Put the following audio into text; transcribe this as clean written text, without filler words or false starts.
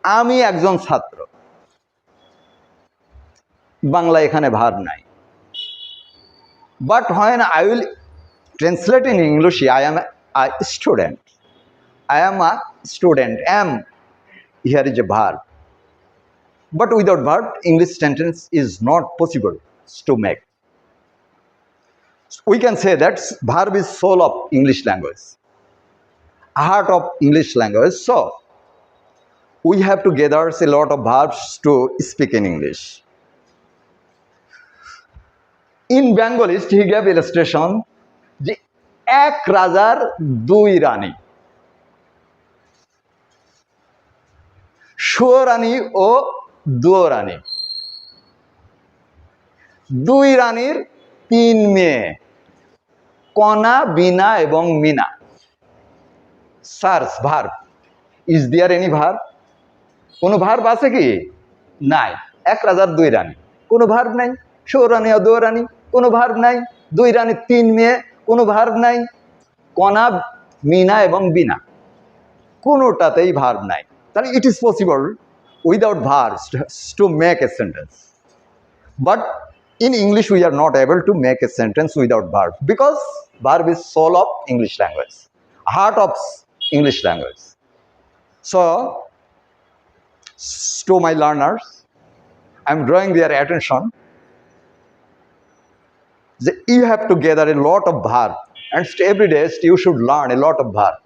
আমি একজন ছাত্র, বাংলা এখানে ভার্ব নাই। But when I will translate in English, I am a student. I am a student. Am here is a verb. But without verb, English sentence is not possible to make. We can say that verb is soul of English language, heart of English language. So we have to gather a lot of verbs to speak in English. In Bengali, he gave illustration যে এক রাজার দুই রানী, সুরানী ও দুরানী, দুই রানীর তিন মেয়ে, কণা, বিনা এবং Mina. Search verb, is there any verb? কোনো ভার্ব আছে কি? নাই। এক রাজার দুই রানী, কোনো ভার্ব নাই। সুরানী ও দুরানী, কোনো ভার্ব নাই। দুই রানীর তিন মেয়ে, কোনো ভার্ব নাই। কণা, মিনা এবং বিনা, কোনোটাতেই ভার্ব নাই। তাহলে it is possible without verbs to make a sentence, but in English we are not able to make a sentence without verb, because verb is soul of English language, heart of English language. So to my learners, I am drawing their attention that you have to gather a lot of verb, and every day you should learn a lot of verb.